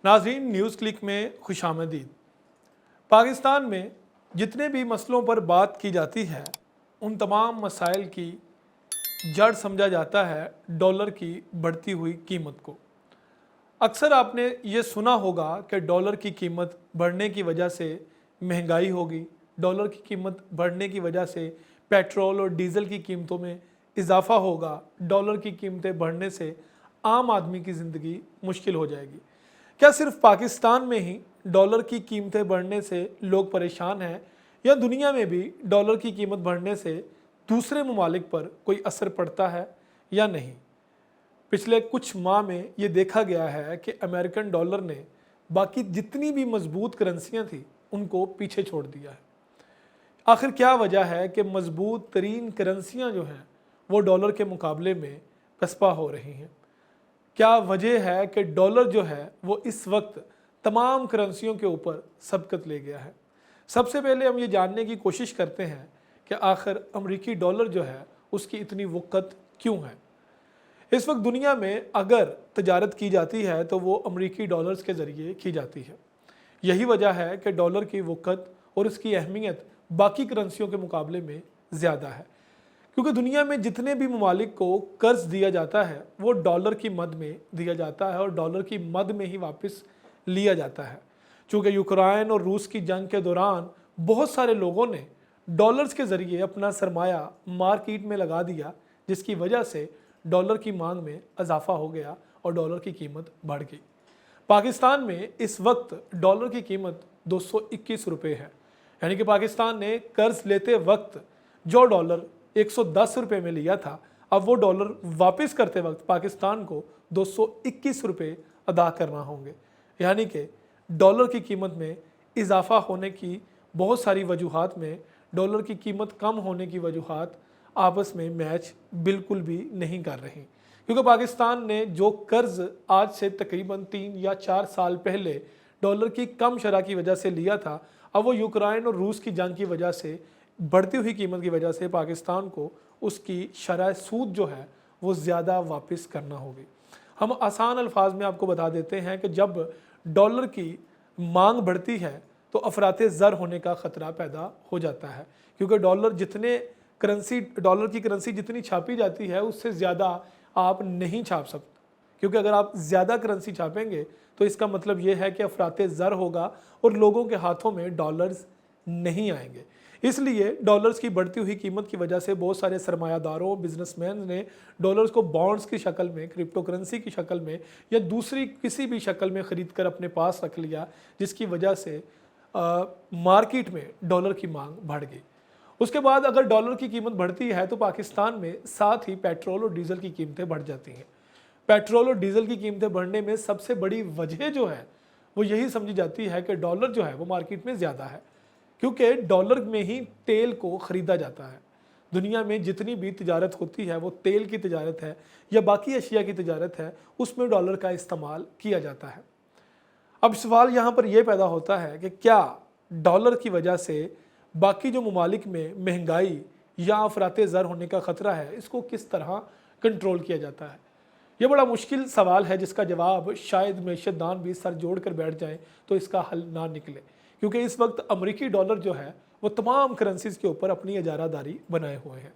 नाज़रीन, news click में खुश आमदीद। पाकिस्तान में जितने भी मसलों पर बात की जाती है उन तमाम मसाइल की जड़ समझा जाता है डॉलर की बढ़ती हुई कीमत को। अक्सर आपने ये सुना होगा कि डॉलर की कीमत बढ़ने की वजह से महंगाई होगी, डॉलर की कीमत बढ़ने की वजह से पेट्रोल और डीज़ल की कीमतों में इजाफ़ा होगा, डॉलर की कीमतें बढ़ने से आम आदमी की ज़िंदगी मुश्किल हो जाएगी। क्या सिर्फ पाकिस्तान में ही डॉलर की कीमतें बढ़ने से लोग परेशान हैं, या दुनिया में भी डॉलर की कीमत बढ़ने से दूसरे ममालिक पर कोई असर पड़ता है या नहीं? पिछले कुछ माह में ये देखा गया है कि अमेरिकन डॉलर ने बाकी जितनी भी मजबूत करेंसियाँ थी उनको पीछे छोड़ दिया है। आखिर क्या वजह है कि मजबूत तरीन करेंसियाँ जो हैं वो डॉलर के मुकाबले में पसपा हो रही हैं? क्या वजह है कि डॉलर जो है वो इस वक्त तमाम करेंसियों के ऊपर सबकत ले गया है? सबसे पहले हम ये जानने की कोशिश करते हैं कि आखिर अमरीकी डॉलर जो है उसकी इतनी वक़्त क्यों है। इस वक्त दुनिया में अगर तजारत की जाती है तो वो अमरीकी डॉलर्स के ज़रिए की जाती है। यही वजह है कि डॉलर की वक़्त और उसकी अहमियत बाकी करेंसियों के मुकाबले में ज़्यादा है, क्योंकि दुनिया में जितने भी ममालिक को कर्ज दिया जाता है वो डॉलर की मद में दिया जाता है और डॉलर की मद में ही वापस लिया जाता है। चूँकि यूक्रेन और रूस की जंग के दौरान बहुत सारे लोगों ने डॉलर्स के ज़रिए अपना सरमाया मार्केट में लगा दिया, जिसकी वजह से डॉलर की मांग में इजाफा हो गया और डॉलर की कीमत बढ़ गई। पाकिस्तान में इस वक्त डॉलर की कीमत 221 रुपये है, यानी कि पाकिस्तान ने कर्ज लेते वक्त जो डॉलर 110 रुपये में लिया था, अब वो डॉलर वापस करते वक्त पाकिस्तान को 221 रुपये अदा करना होंगे। यानी कि डॉलर की कीमत में इजाफा होने की बहुत सारी वजूहात में डॉलर की कीमत कम होने की वजूहात आपस में मैच बिल्कुल भी नहीं कर रही, क्योंकि पाकिस्तान ने जो कर्ज आज से तकरीबन 3 या 4 साल पहले डॉलर की कम शरह की वजह से लिया था, अब वो यूक्रेन और रूस की जंग की वजह से बढ़ती हुई कीमत की वजह से पाकिस्तान को उसकी शरह सूद जो है वो ज़्यादा वापस करना होगी। हम आसान अल्फाज में आपको बता देते हैं कि जब डॉलर की मांग बढ़ती है तो अफराते ज़र होने का ख़तरा पैदा हो जाता है, क्योंकि डॉलर की करेंसी जितनी छापी जाती है उससे ज़्यादा आप नहीं छाप सकते, क्योंकि अगर आप ज़्यादा करेंसी छापेंगे तो इसका मतलब ये है कि अफराते ज़र होगा और लोगों के हाथों में डॉलर्स नहीं आएंगे। इसलिए डॉलर्स की बढ़ती हुई कीमत की वजह से बहुत सारे सरमायादारों, बिजनेसमैन ने डॉलर्स को बॉन्ड्स की शक्ल में, क्रिप्टो करेंसी की शक्ल में या दूसरी किसी भी शक्ल में ख़रीद कर अपने पास रख लिया, जिसकी वजह से मार्केट में डॉलर की मांग बढ़ गई। उसके बाद अगर डॉलर की कीमत बढ़ती है तो पाकिस्तान में साथ ही पेट्रोल और डीज़ल की कीमतें बढ़ जाती हैं। पेट्रोल और डीज़ल की कीमतें बढ़ने में सबसे बड़ी वजह जो है वो यही समझी जाती है कि डॉलर जो है वो मार्केट में ज़्यादा है, क्योंकि डॉलर में ही तेल को ख़रीदा जाता है। दुनिया में जितनी भी तिजारत होती है वो तेल की तिजारत है या बाकी अशिया की तिजारत है, उसमें डॉलर का इस्तेमाल किया जाता है। अब सवाल यहाँ पर यह पैदा होता है कि क्या डॉलर की वजह से बाकी जो ममालिक में महंगाई या अफराते ज़र होने का ख़तरा है, इसको किस तरह कंट्रोल किया जाता है? यह बड़ा मुश्किल सवाल है जिसका जवाब शायद मैशतदान भी सर जोड़ कर बैठ जाएं तो इसका हल ना निकले, क्योंकि इस वक्त अमरीकी डॉलर जो है वो तमाम करेंसीज़ के ऊपर अपनी इजारादारी बनाए हुए हैं,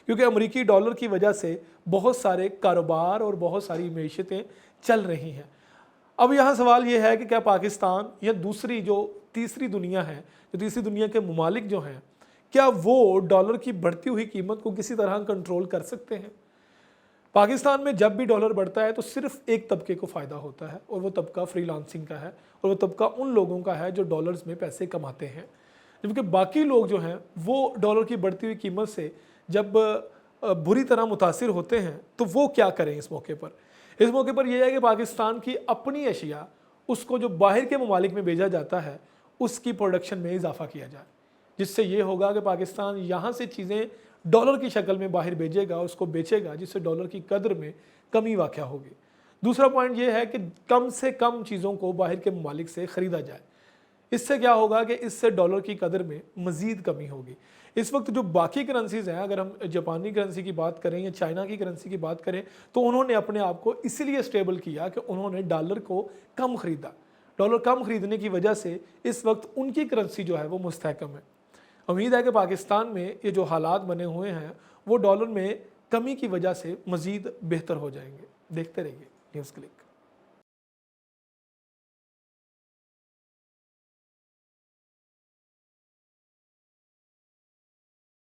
क्योंकि अमरीकी डॉलर की वजह से बहुत सारे कारोबार और बहुत सारी मैशतें चल रही हैं। अब यहाँ सवाल ये है कि क्या पाकिस्तान या दूसरी जो तीसरी दुनिया है, जो तीसरी दुनिया के ममालिक जो हैं, क्या वो डॉलर की बढ़ती हुई कीमत को किसी तरह कंट्रोल कर सकते हैं? पाकिस्तान में जब भी डॉलर बढ़ता है तो सिर्फ एक तबके को फ़ायदा होता है, और वो तबका फ्रीलांसिंग का है, और वो तबका उन लोगों का है जो डॉलर्स में पैसे कमाते हैं। जबकि बाकी लोग जो हैं वो डॉलर की बढ़ती हुई कीमत से जब बुरी तरह मुतासिर होते हैं तो वो क्या करें इस मौके पर? इस मौके पर यह है कि पाकिस्तान की अपनी अशिया, उसको जो बाहर के ममालिक में भेजा जाता है, उसकी प्रोडक्शन में इजाफा किया जाए, जिससे ये होगा कि पाकिस्तान यहाँ से चीज़ें डॉलर की शक्ल में बाहर भेजेगा, उसको बेचेगा, जिससे डॉलर की कदर में कमी वाक़या होगी। दूसरा पॉइंट ये है कि कम से कम चीज़ों को बाहर के ममालिक से ख़रीदा जाए। इससे क्या होगा कि इससे डॉलर की कदर में मज़ीद कमी होगी। इस वक्त जो बाकी करेंसीज़ हैं, अगर हम जापानी करेंसी की बात करें या चाइना की करेंसी की बात करें, तो उन्होंने अपने आप को इसीलिए स्टेबल किया कि उन्होंने डॉलर को कम ख़रीदा। डॉलर कम खरीदने की वजह से इस वक्त उनकी करेंसी जो है वो मुस्तहकम है। उम्मीद है कि पाकिस्तान में ये जो हालात बने हुए हैं वो डॉलर में कमी की वजह से मज़ीद बेहतर हो जाएंगे। देखते रहिए न्यूज़ क्लिक।